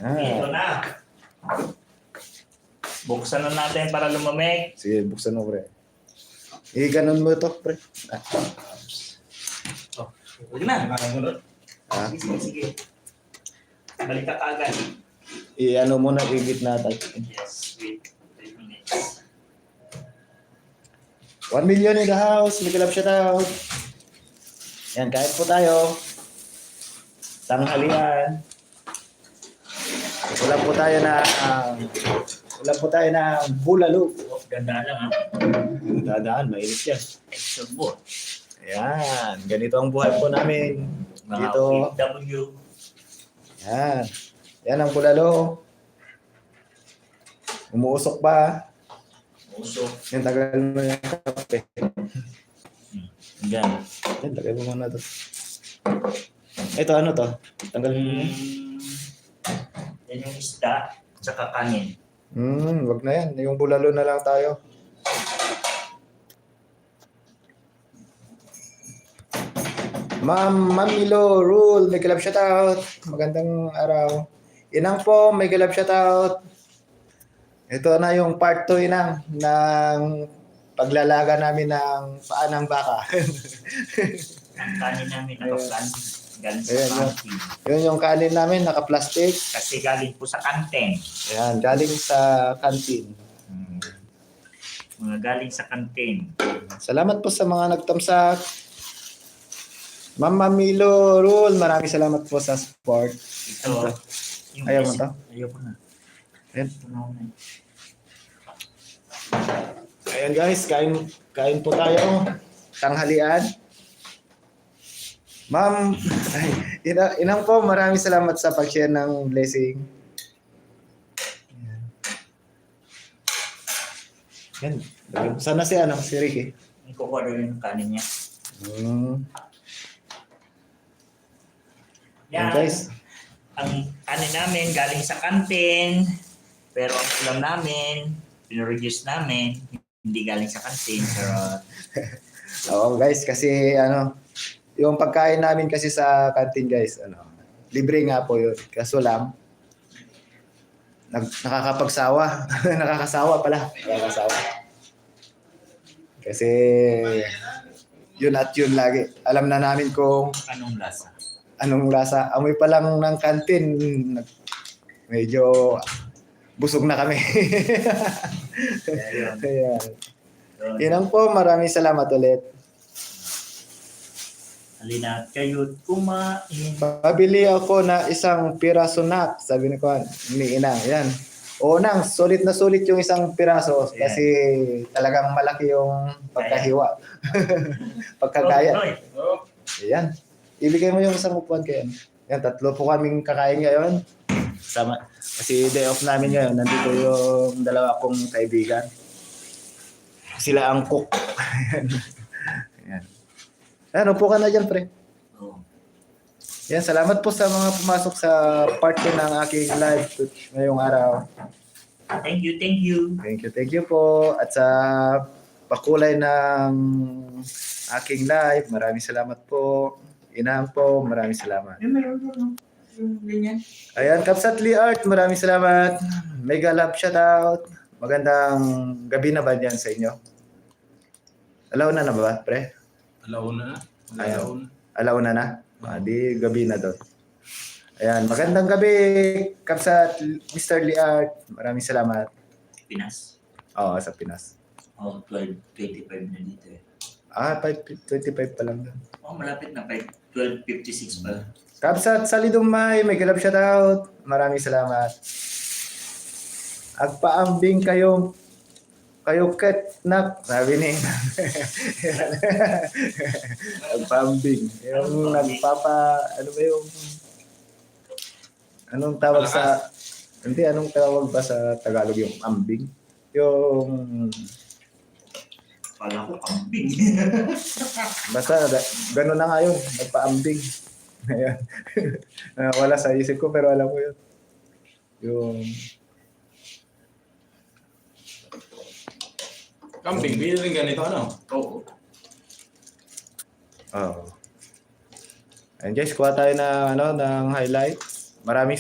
Ito na. Buksan na natin para lumamig. Sige, buksan mo, pre. Ganon mo ito, pre. Oh, huwag na. Ah, Sige, sige. Balik ka agad. ano mo na, gitna tayo. Yes, wait. 3 minutes. 1 million in the house. May kalap siya tao. Yan, kahit po tayo. Tanghalian. Wala po tayo na bulalo. Oh, ganda lang ha. Dadaan, mainit yan. Extra board. Ayan, ganito ang buhay po namin. Mga Dito. OFW. Yan. Yan ang bulalo. Umuusok pa. Uso. Yan, tagal mo yung kape. Gan. Yan, tagal mo muna ito. Ito, ano to? Tanggal mo. Yan yung isda, tsaka kanin. Wag na yan. Yung bulalo na lang tayo. Ma'am Milo Rule, may kalab shoutout. Magandang araw. Inang po, may kalab shoutout. Ito na yung part 2 inang ng paglalaga namin ng paa ng baka. Ang kanin namin naka-plan. Galing sa Ayan, kantin. Yun yung kanin namin, naka-plastic. Kasi galing po sa kantin. Ayan, galing sa kantin. Mga galing sa kantin. Salamat po sa mga nagtamsak. Ma'am Milo Rule, maraming salamat po sa support. Ito. Yung Ayaw mo to? Ayaw ko na. Ayan. Ito na ako na. Ayan guys, kain po tayo. Tanghalian. Ma'am, inang po, maraming salamat sa pag-share ng blessing. Yan. Sana si Ricky. Hindi ko kuha rin yung kanin niya. Yan Yan. guys. Ang kanin namin galing sa kantin. Pero ang ulam namin, pinroduce namin, hindi galing sa kantin. Pero Oo guys, kasi yung pagkain namin kasi sa kantin guys, libre nga po yun. Kaso lang, nakakapagsawa. Nakakasawa pala. Nakakasawa. Kasi yun at yun lagi. Alam na namin kung anong lasa? anong lasa. Amoy pa lang ng kantin, medyo busog na kami. Kaya yun. Ayan. Yun. Inang po, maraming salamat ulit. Halina kayo kumain. Pabili ako na isang piraso nak, sabi ni Kuan, ni Inang. Yan. O nang, sulit na sulit yung isang piraso kasi talagang malaki yung pagkahiwa. Pagkagaya. Oh. Ayan. Ibigay mo yung isang upuan kayo. Yan, 3 po kaming kakain ngayon. Sama. Kasi day off namin ngayon. Nandito yung 2 kong kaibigan. Sila ang cook. Ayan. Ayan, upo ka na dyan, pre. Oh. Yan, salamat po sa mga pumasok sa part 2 ng aking live ngayong araw. Thank you, thank you. Thank you po. At sa pakulay ng aking live, maraming salamat po. Inang po, maraming salamat. Yung meron doon, yung ganyan. Ayan, Kapsatli Art, maraming salamat. Mega love shoutout. Magandang gabi na ba dyan sa inyo? Alauna na ba, pre? Alauna na. Alauna na? Di gabi na doon. Ayan, magandang gabi, Kapsat, Mr. Liart. Maraming salamat. Pinas. Oo, sa Pinas. Oh, 12:25 na dito eh. 5:25 pa lang doon. Oh, malapit na. 12:56 pa. Kapsat, Salidumay, may galap shoutout. Maraming salamat. Agpaambing kayo ket nak, sabi ni. Agpaambing. Yung ano ba yung anong tawag sa anong tawag ba sa Tagalog yung ambing? Yung Kala ko kambing. basta gano'n na nga yun, nagpaambing. Ayan. Wala sa isip ko pero alam ko yun. Yung Kambing, bili rin ganito Oo. And guys, kuha tayo ng highlight. Maraming